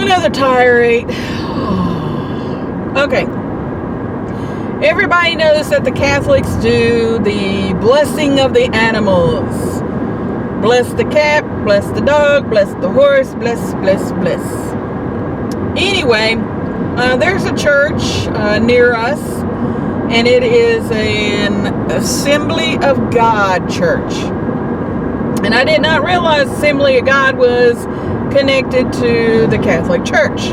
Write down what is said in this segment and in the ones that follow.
Another tirade. Okay. Everybody knows that the Catholics do the blessing of the animals. Bless the cat, bless the dog, bless the horse, bless, bless, bless. Anyway, there's a church near us, and it is an Assembly of God church. And I did not realize Assembly of God was connected to the Catholic Church.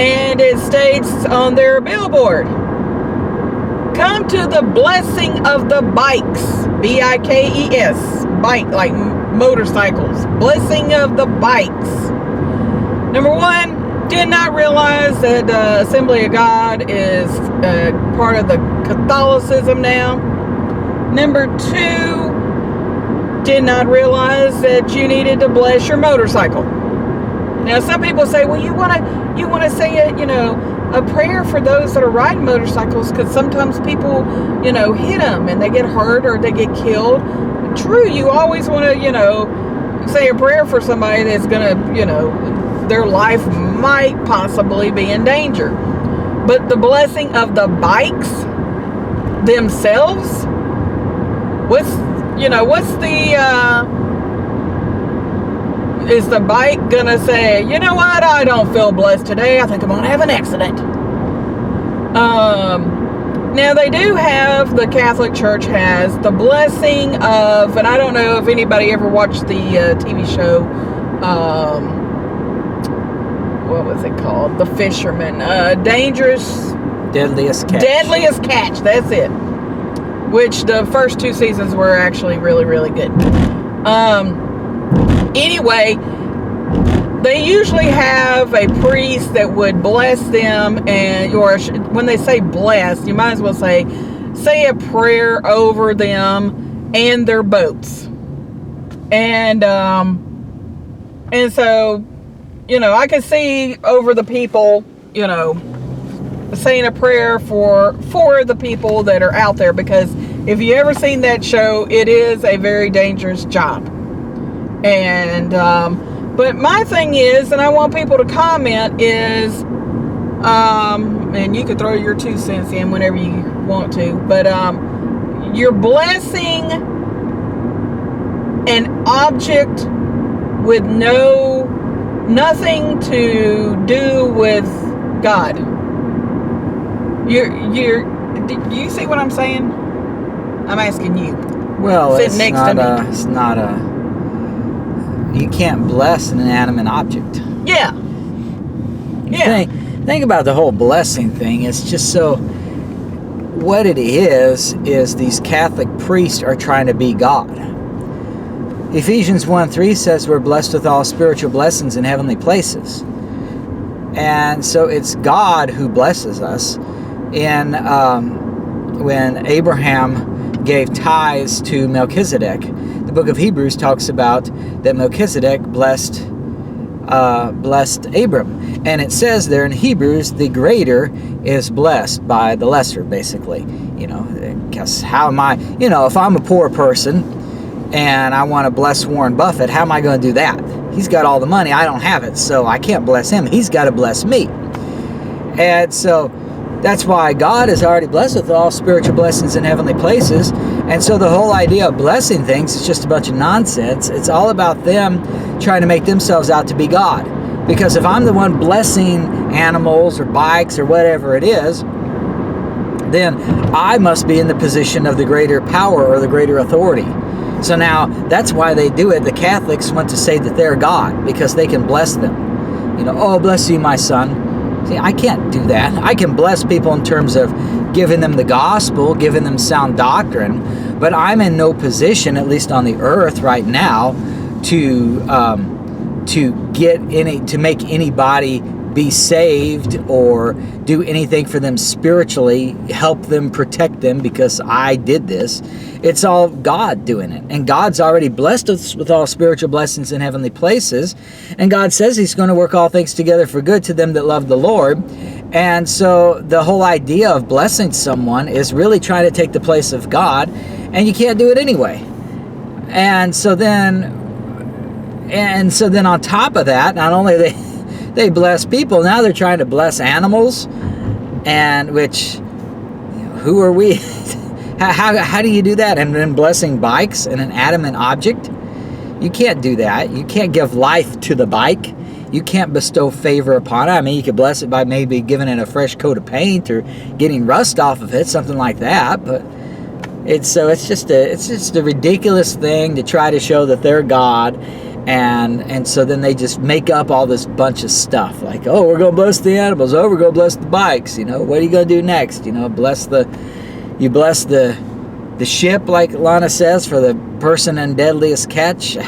And it states on their billboard, come to the blessing of the bikes. B-I-K-E-S. Bike, like motorcycles. Blessing of the bikes. Number one, did not realize that Assembly of God is part of the Catholicism now. Number two, did not realize that you needed to bless your motorcycle. Now, some people say, well, you want to say a prayer for those that are riding motorcycles, because sometimes people, hit them and they get hurt or they get killed. True, you always want to, say a prayer for somebody that's going to, their life might possibly be in danger. But the blessing of the bikes themselves, what's the, is the bike gonna say, you know what, I don't feel blessed today, I think I'm gonna have an accident? Now they do have, the Catholic Church has the blessing of, and I don't know if anybody ever watched the TV show, what was it called? The Fisherman, Deadliest Catch. Deadliest Catch, that's it. Which the first 2 seasons were actually really, really good. Anyway, they usually have a priest that would bless them, and or when they say bless, you might as well say a prayer over them and their boats. And so, I can see over the people, saying a prayer for the people that are out there, because if you ever seen that show, it is a very dangerous job. And but my thing is, and I want people to comment, is and you can throw your 2 cents in whenever you want to, but you're blessing an object with nothing to do with God. Do you see what I'm saying? I'm asking you. Well, it's not a you can't bless an inanimate object. Yeah. Yeah. Think about the whole blessing thing. It's just so, what it is these Catholic priests are trying to be God. Ephesians 1:3 says we're blessed with all spiritual blessings in heavenly places. And so it's God who blesses us. And when Abraham gave tithes to Melchizedek, the book of Hebrews talks about that Melchizedek blessed Abram. And it says there in Hebrews, the greater is blessed by the lesser, basically. Because how am I, if I'm a poor person and I want to bless Warren Buffett, how am I going to do that? He's got all the money, I don't have it, so I can't bless him. He's got to bless me. And so that's why God is already blessed with all spiritual blessings in heavenly places. And so the whole idea of blessing things is just a bunch of nonsense. It's all about them trying to make themselves out to be God. Because if I'm the one blessing animals or bikes or whatever it is, then I must be in the position of the greater power or the greater authority. So now that's why they do it. The Catholics want to say that they're God because they can bless them. Oh, bless you, my son. See, I can't do that. I can bless people in terms of giving them the gospel, giving them sound doctrine, but I'm in no position, at least on the earth right now, to make anybody be saved or do anything for them spiritually, help them, protect them, because I did this. It's all God doing it. And God's already blessed us with all spiritual blessings in heavenly places. And God says He's going to work all things together for good to them that love the Lord. And so the whole idea of blessing someone is really trying to take the place of God, and you can't do it anyway. And so then on top of that, not only they bless people. Now they're trying to bless animals, and which, who are we? how do you do that? And then blessing bikes and an adamant object? You can't do that. You can't give life to the bike. You can't bestow favor upon it. I mean, you could bless it by maybe giving it a fresh coat of paint or getting rust off of it, something like that. But it's just a ridiculous thing to try to show that they're God, and so then they just make up all this bunch of stuff like, oh, we're gonna bless the animals, oh, we're gonna bless the bikes. What are you gonna do next? You bless the ship, like Lonna says, for the person in deadliest catch.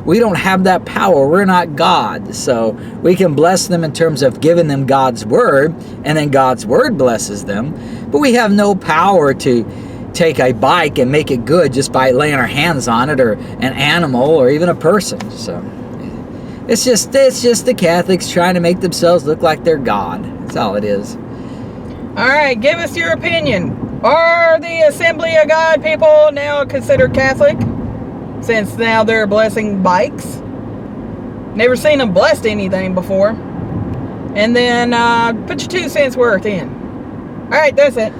We don't have that power. We're not God. So we can bless them in terms of giving them God's word, and then God's word blesses them. But we have no power to take a bike and make it good just by laying our hands on it, or an animal, or even a person. So it's just the Catholics trying to make themselves look like they're God. That's all it is. All right, give us your opinion. Are the Assembly of God people now considered Catholic? Since now they're blessing bikes. Never seen them blessed anything before. And then put your 2 cents worth in. All right, that's it.